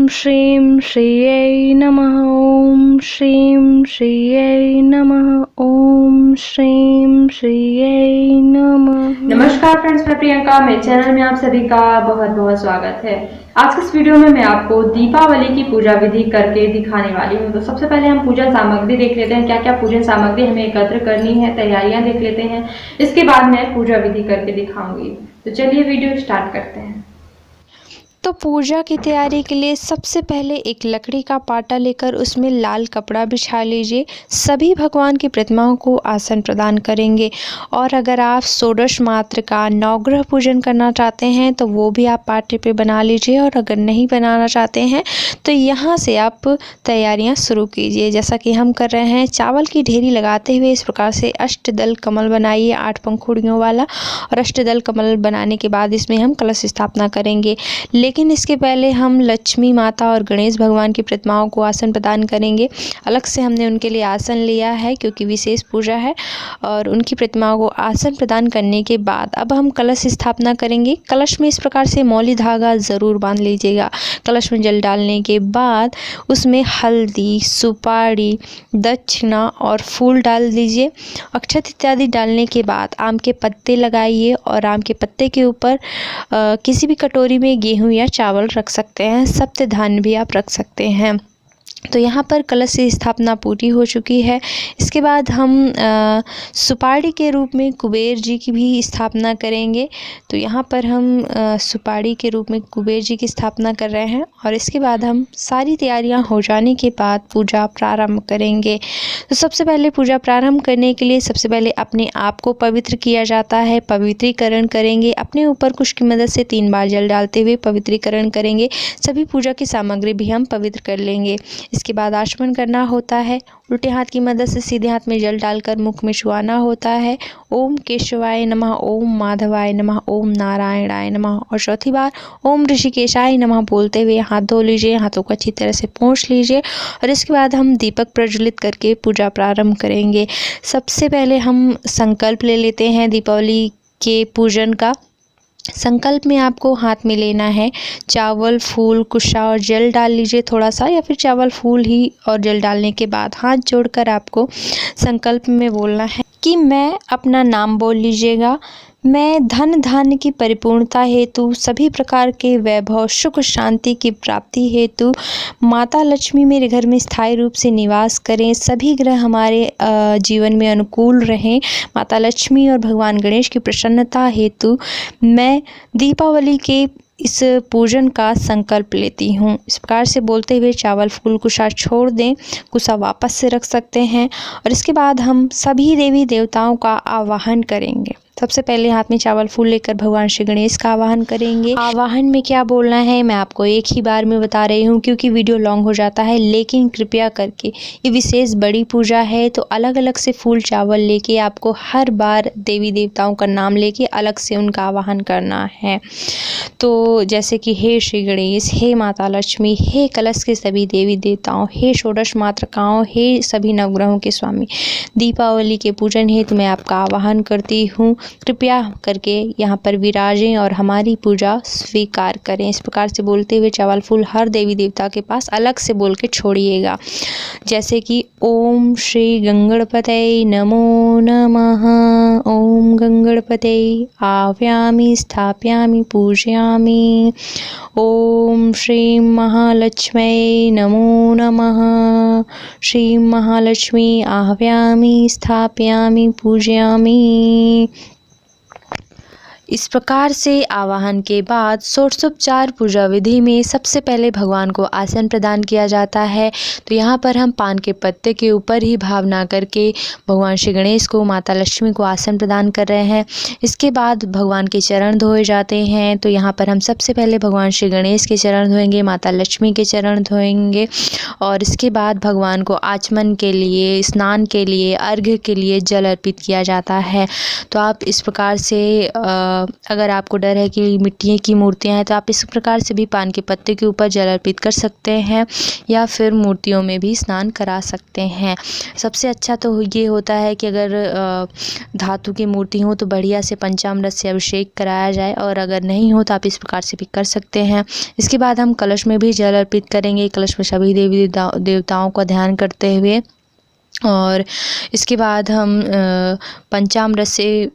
श्रीं श्रीयै नमः। ओम श्रीं श्रीयै नमः। ओम श्रीं श्रीयै नमः। नमस्कार फ्रेंड्स, मैं प्रियंका, मेरे चैनल में आप सभी का बहुत बहुत स्वागत है। आज के इस वीडियो में मैं आपको दीपावली की पूजा विधि करके दिखाने वाली हूँ। तो सबसे पहले हम पूजा सामग्री देख लेते हैं, क्या क्या पूजन सामग्री हमें एकत्र करनी है, तैयारियां देख लेते हैं। इसके बाद मैं पूजा विधि करके दिखाऊंगी। तो चलिए वीडियो स्टार्ट करते हैं। तो पूजा की तैयारी के लिए सबसे पहले एक लकड़ी का पाटा लेकर उसमें लाल कपड़ा बिछा लीजिए। सभी भगवान की प्रतिमाओं को आसन प्रदान करेंगे। और अगर आप षोडश मात्र का नवग्रह पूजन करना चाहते हैं तो वो भी आप पाटे पे बना लीजिए, और अगर नहीं बनाना चाहते हैं तो यहाँ से आप तैयारियाँ शुरू कीजिए। जैसा कि हम कर रहे हैं, चावल की ढेरी लगाते हुए इस प्रकार से अष्टदल कमल बनाइए 8 पंखुड़ियों वाला। और अष्टदल कमल बनाने के बाद इसमें हम कलश स्थापना करेंगे। लेकिन इसके पहले हम लक्ष्मी माता और गणेश भगवान की प्रतिमाओं को आसन प्रदान करेंगे। अलग से हमने उनके लिए आसन लिया है क्योंकि विशेष पूजा है। और उनकी प्रतिमाओं को आसन प्रदान करने के बाद अब हम कलश स्थापना करेंगे। कलश में इस प्रकार से मौली धागा ज़रूर बांध लीजिएगा। कलश में जल डालने के बाद उसमें हल्दी, सुपारी, दक्षिणा और फूल डाल दीजिए। अक्षत इत्यादि डालने के बाद आम के पत्ते लगाइए, और आम के पत्ते के ऊपर किसी भी कटोरी में गेहूं या चावल रख सकते हैं। सप्त धान्य भी आप रख सकते हैं। तो यहाँ पर कलश की स्थापना पूरी हो चुकी है। इसके बाद हम सुपारी के रूप में कुबेर जी की भी स्थापना करेंगे। तो यहाँ पर हम सुपारी के रूप में कुबेर जी की स्थापना कर रहे हैं। और इसके बाद हम सारी तैयारियाँ हो जाने के बाद पूजा प्रारंभ करेंगे। तो सबसे पहले पूजा प्रारंभ करने के लिए सबसे पहले अपने आप को पवित्र किया जाता है। पवित्रीकरण करेंगे। अपने ऊपर कुश की मदद से 3 बार जल डालते हुए पवित्रीकरण करेंगे। सभी पूजा की सामग्री भी हम पवित्र कर लेंगे। इसके बाद आचमन करना होता है। उल्टे हाथ की मदद से सीधे हाथ में जल डालकर मुख में छुआना होता है। ओम केशवाय नमः, ओम माधवाय नमः, ओम नारायणाय नमः। और चौथी बार ओम ऋषिकेशाय नमः बोलते हुए हाथ धो लीजिए। हाथों को अच्छी तरह से पोंछ लीजिए। और इसके बाद हम दीपक प्रज्वलित करके पूजा प्रारंभ करेंगे। सबसे पहले हम संकल्प ले लेते हैं दीपावली के पूजन का। संकल्प में आपको हाथ में लेना है चावल, फूल, कुशा और जल डाल लीजिए थोड़ा सा, या फिर चावल, फूल ही और जल डालने के बाद हाथ जोड़कर आपको संकल्प में बोलना है कि मैं अपना नाम बोल लीजिएगा। मैं धन धान्य की परिपूर्णता हेतु, सभी प्रकार के वैभव, सुख शांति की प्राप्ति हेतु माता लक्ष्मी मेरे घर में स्थायी रूप से निवास करें। सभी ग्रह हमारे जीवन में अनुकूल रहें। माता लक्ष्मी और भगवान गणेश की प्रसन्नता हेतु मैं दीपावली के इस पूजन का संकल्प लेती हूँ। इस प्रकार से बोलते हुए चावल, फूल, कुशा छोड़ दें। कुशा वापस से रख सकते हैं। और इसके बाद हम सभी देवी देवताओं का आवाहन करेंगे। सबसे पहले हाथ में चावल, फूल लेकर भगवान श्री गणेश का आवाहन करेंगे। आवाहन में क्या बोलना है मैं आपको एक ही बार में बता रही हूँ क्योंकि वीडियो लॉन्ग हो जाता है। लेकिन कृपया करके, ये विशेष बड़ी पूजा है तो अलग अलग से फूल, चावल लेके आपको हर बार देवी देवताओं का नाम लेके अलग से उनका आवाहन करना है। तो जैसे कि हे श्री गणेश, हे माता लक्ष्मी, हे कलश के सभी देवी देवताओं, हे षोडश मातृकाओं, हे सभी नवग्रहों के स्वामी, दीपावली के पूजन हेतु मैं आपका आवाहन करती हूँ। कृपया करके यहाँ पर विराजें और हमारी पूजा स्वीकार करें। इस प्रकार से बोलते हुए चावल, फूल हर देवी देवता के पास अलग से बोल के छोड़िएगा। जैसे कि ओम श्री गंगणपतये नमो नमः, ओम गंगणपतये आव्यामि स्थापयामि पूजयामि, ओम श्री महालक्ष्म्यै नमो नमः, श्री महालक्ष्मी आव्यामि स्थापयामि पूजयामि। इस प्रकार से आवाहन के बाद षोडशोपचार पूजा विधि में सबसे पहले भगवान को आसन प्रदान किया जाता है। तो यहाँ पर हम पान के पत्ते के ऊपर ही भावना करके भगवान श्री गणेश को, माता लक्ष्मी को आसन प्रदान कर रहे हैं। इसके बाद भगवान के चरण धोए जाते हैं। तो यहाँ पर हम सबसे पहले भगवान श्री गणेश के चरण धोएंगे, माता लक्ष्मी के चरण धोएंगे। और इसके बाद भगवान को आचमन के लिए, स्नान के लिए, अर्घ्य के लिए जल अर्पित किया जाता है। तो आप इस प्रकार से अगर आपको डर है कि मिट्टी की मूर्तियाँ हैं तो आप इस प्रकार से भी पान के पत्ते के ऊपर जल अर्पित कर सकते हैं या फिर मूर्तियों में भी स्नान करा सकते हैं। सबसे अच्छा तो ये होता है कि अगर धातु की मूर्ति हो तो बढ़िया से पंचामृत से अभिषेक कराया जाए, और अगर नहीं हो तो आप इस प्रकार से भी कर सकते हैं। इसके बाद हम कलश में भी जल अर्पित करेंगे, कलश में सभी देवी देवताओं का ध्यान करते हुए, और इसके बाद हम पंचामृत से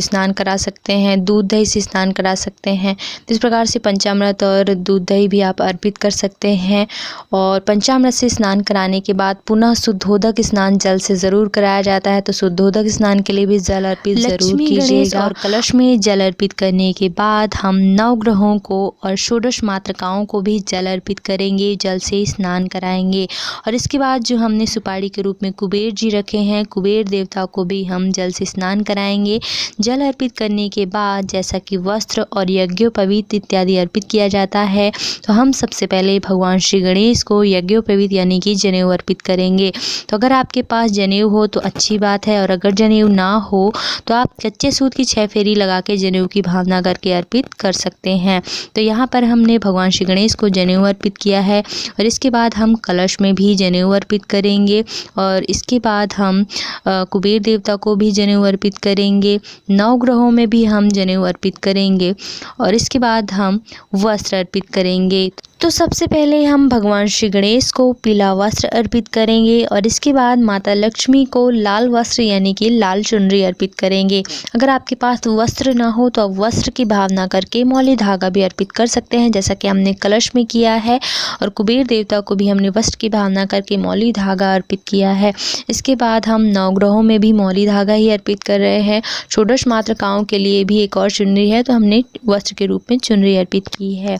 स्नान करा सकते हैं, दूध दही से स्नान करा सकते हैं। तो इस प्रकार से पंचामृत और दूध दही भी आप अर्पित कर सकते हैं। और पंचामृत से स्नान कराने के बाद पुनः शुद्धोदक स्नान जल से ज़रूर कराया जाता है, तो शुद्धोदक स्नान के लिए भी जल अर्पित ज़रूर कीजिएगा। और कलश में जल अर्पित करने के बाद हम नवग्रहों को और षोडश मातृकाओं को भी जल अर्पित करेंगे, जल से स्नान कराएंगे। और इसके बाद जो हमने सुपारी के रूप में कुबेर जी रखे हैं, कुबेर देवता को भी हम जल से स्नान कराएंगे। जल अर्पित करने के बाद जैसा कि वस्त्र और यज्ञोपवीत इत्यादि अर्पित किया जाता है, तो हम सबसे पहले भगवान श्री गणेश को यज्ञोपवीत यानी कि जनेऊ अर्पित करेंगे। तो अगर आपके पास जनेऊ हो तो अच्छी बात है, और अगर जनेऊ ना हो तो आप कच्चे सूत की 6 फेरी लगा के जनेऊ की भावना करके अर्पित कर सकते हैं। तो यहाँ पर हमने भगवान श्री गणेश को जनेऊ अर्पित किया है, और इसके बाद हम कलश में भी जनेऊ अर्पित करेंगे, और इसके बाद हम कुबेर देवता को भी जनेऊ अर्पित करेंगे। नवग्रहों में भी हम जनेऊ अर्पित करेंगे, और इसके बाद हम वस्त्र अर्पित करेंगे। तो सबसे पहले हम भगवान श्री गणेश को पीला वस्त्र अर्पित करेंगे, और इसके बाद माता लक्ष्मी को लाल वस्त्र यानी कि लाल चुनरी अर्पित करेंगे। अगर आपके पास वस्त्र ना हो तो आप वस्त्र की भावना करके मौली धागा भी अर्पित कर सकते हैं, जैसा कि हमने कलश में किया है, और कुबेर देवता को भी हमने वस्त्र की भावना करके मौली धागा अर्पित किया है। इसके बाद हम नवग्रहों में भी मौली धागा ही अर्पित कर रहे हैं। षोडश मातृकाओं के लिए भी एक और चुनरी है, तो हमने वस्त्र के रूप में चुनरी अर्पित की है।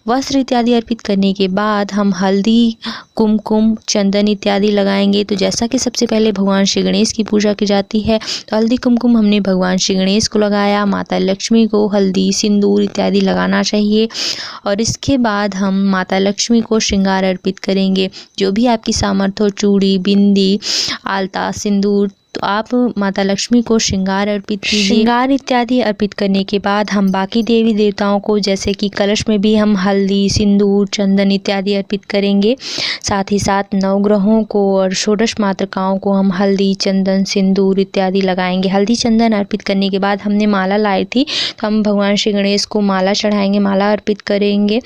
वस्त्र इत्यादि अर्पित करने के बाद हम हल्दी, कुमकुम, चंदन इत्यादि लगाएंगे। तो जैसा कि सबसे पहले भगवान श्री गणेश की पूजा की जाती है, तो हल्दी कुमकुम हमने भगवान श्री गणेश को लगाया। माता लक्ष्मी को हल्दी, सिंदूर इत्यादि लगाना चाहिए, और इसके बाद हम माता लक्ष्मी को श्रृंगार अर्पित करेंगे। जो भी आपकी सामर्थ्य हो, चूड़ी, बिंदी, आलता, सिंदूर, तो आप माता लक्ष्मी को श्रृंगार अर्पित कीजिए। श्रृंगार इत्यादि अर्पित करने के बाद हम बाकी देवी देवताओं को, जैसे कि कलश में भी हम हल्दी, सिंदूर, चंदन इत्यादि अर्पित करेंगे। साथ ही साथ नवग्रहों को और षोडश मातृकाओं को हम हल्दी, चंदन, सिंदूर इत्यादि लगाएंगे। हल्दी चंदन अर्पित करने के बाद हमने माला लाई थी, तो हम भगवान श्री गणेश को माला चढ़ाएंगे, माला अर्पित करेंगे,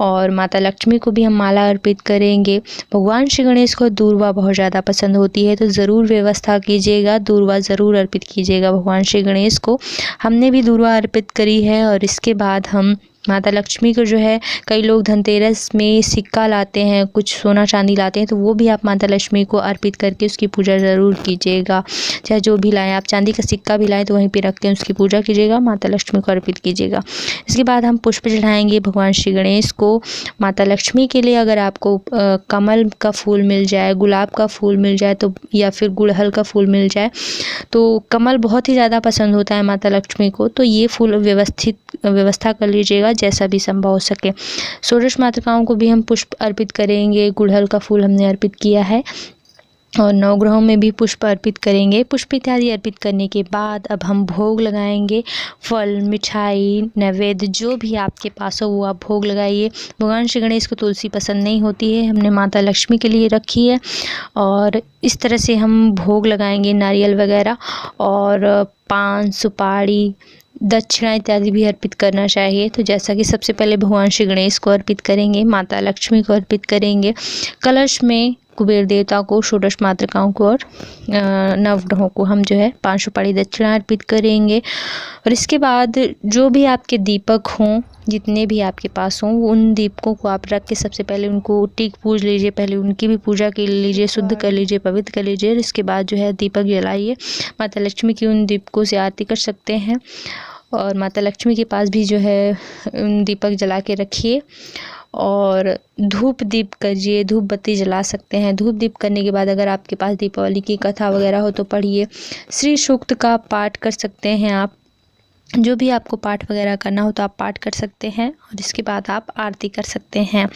और माता लक्ष्मी को भी हम माला अर्पित करेंगे। भगवान श्री गणेश को दूर्वा बहुत ज़्यादा पसंद होती है, तो ज़रूर व्यवस्था कीजिएगा, दूर्वा ज़रूर अर्पित कीजिएगा भगवान श्री गणेश को। हमने भी दूर्वा अर्पित करी है। और इसके बाद हम माता लक्ष्मी को जो है, कई लोग धनतेरस में सिक्का लाते हैं, कुछ सोना चांदी लाते हैं, तो वो भी आप माता लक्ष्मी को अर्पित करके उसकी पूजा ज़रूर कीजिएगा। चाहे जो भी लाएं, आप चांदी का सिक्का भी लाएं तो वहीं पे रख के उसकी पूजा कीजिएगा, माता लक्ष्मी को अर्पित कीजिएगा। इसके बाद हम पुष्प चढ़ाएंगे भगवान श्री गणेश को। माता लक्ष्मी के लिए अगर आपको कमल का फूल मिल जाए, गुलाब का फूल मिल जाए, तो या फिर गुड़हल का फूल मिल जाए, तो कमल बहुत ही ज़्यादा पसंद होता है माता लक्ष्मी को, तो ये फूल व्यवस्था कर लीजिएगा जैसा भी संभव हो सके। षोडश मातृकाओं को भी हम पुष्प अर्पित करेंगे। गुड़हल का फूल हमने अर्पित किया है, और नवग्रहों में भी पुष्प अर्पित करेंगे। पुष्प इत्यादि अर्पित करने के बाद अब हम भोग लगाएंगे। फल, मिठाई, नैवेद्य जो भी आपके पास हो वो आप भोग लगाइए। भगवान श्री गणेश को तुलसी पसंद नहीं होती है, हमने माता लक्ष्मी के लिए रखी है, और इस तरह से हम भोग लगाएंगे, नारियल वगैरह, और पान, सुपारी, दक्षिणा इत्यादि भी अर्पित करना चाहिए। तो जैसा कि सबसे पहले भगवान श्री गणेश को अर्पित करेंगे, माता लक्ष्मी को अर्पित करेंगे, कलश में कुबेर देवता को, षोडश मातृकाओं को और नवग्रहों को हम जो है 5 सुपारी दक्षिणा अर्पित करेंगे। और इसके बाद जो भी आपके दीपक हों, जितने भी आपके पास हों, उन दीपकों को आप रख के सबसे पहले उनको टीक पूज लीजिए। पहले उनकी भी पूजा कर लीजिए, शुद्ध कर लीजिए, पवित्र कर लीजिए, और इसके बाद जो है दीपक जलाइए। माता लक्ष्मी की उन दीपकों से आरती कर सकते हैं, और माता लक्ष्मी के पास भी जो है उन दीपक जला के रखिए, और धूप दीप करिए, धूप बत्ती जला सकते हैं। धूप दीप करने के बाद अगर आपके पास दीपावली की कथा वगैरह हो तो पढ़िए। श्री सूक्त का पाठ कर सकते हैं आप, जो भी आपको पाठ वगैरह करना हो तो आप पाठ कर सकते हैं, और इसके बाद आप आरती कर सकते हैं।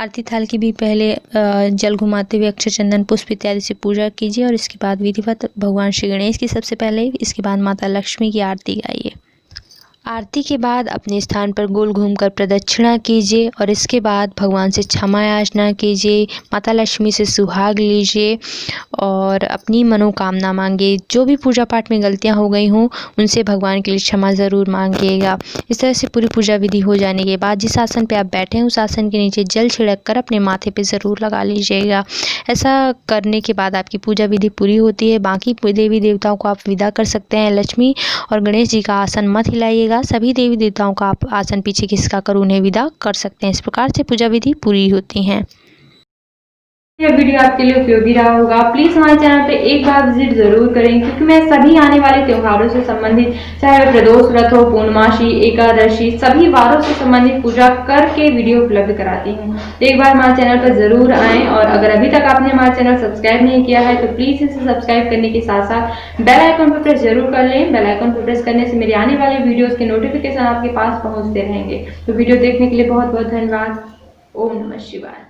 आरती थाल की भी पहले जल घुमाते हुए अक्षत, चंदन, पुष्प इत्यादि से पूजा कीजिए, और इसके बाद विधिवत भगवान श्री गणेश की सबसे पहले, इसके बाद माता लक्ष्मी की आरती गाइए। आरती के बाद अपने स्थान पर गोल घूमकर प्रदक्षिणा कीजिए और इसके बाद भगवान से क्षमा याचना कीजिए, माता लक्ष्मी से सुहाग लीजिए और अपनी मनोकामना मांगिए। जो भी पूजा पाठ में गलतियां हो गई हों उनसे भगवान के लिए क्षमा ज़रूर मांगिएगा। इस तरह से पूरी पूजा विधि हो जाने के बाद जिस आसन पे आप बैठे हैं उस आसन के नीचे जल छिड़क कर अपने माथे पे ज़रूर लगा लीजिएगा। ऐसा करने के बाद आपकी पूजा विधि पूरी होती है। बाकी देवी देवताओं को आप विदा कर सकते हैं। लक्ष्मी और गणेश जी का आसन मत हिलाइएगा। सभी देवी देवताओं का आप आसन पीछे खिसका कर उन्हें विदा कर सकते हैं। इस प्रकार से पूजा विधि पूरी होती है। यह वीडियो आपके लिए उपयोगी रहा होगा। प्लीज हमारे चैनल पे एक बार विजिट जरूर करें, क्योंकि मैं सभी आने वाले त्योहारों से संबंधित, चाहे वह प्रदोष व्रत हो, पूर्णमासी, एकादशी, सभी वारों से संबंधित पूजा करके वीडियो उपलब्ध कराती हूँ। तो एक बार हमारे चैनल पर जरूर आएं और अगर अभी तक आपने हमारा चैनल सब्सक्राइब नहीं किया है तो प्लीज इसे सब्सक्राइब करने के साथ साथ बेल आइकन पर प्रेस जरूर कर लें। बेल आइकन पर प्रेस करने से मेरे आने वाले वीडियोज के नोटिफिकेशन आपके पास पहुंचते रहेंगे। तो वीडियो देखने के लिए बहुत बहुत धन्यवाद। ओम नमः शिवाय।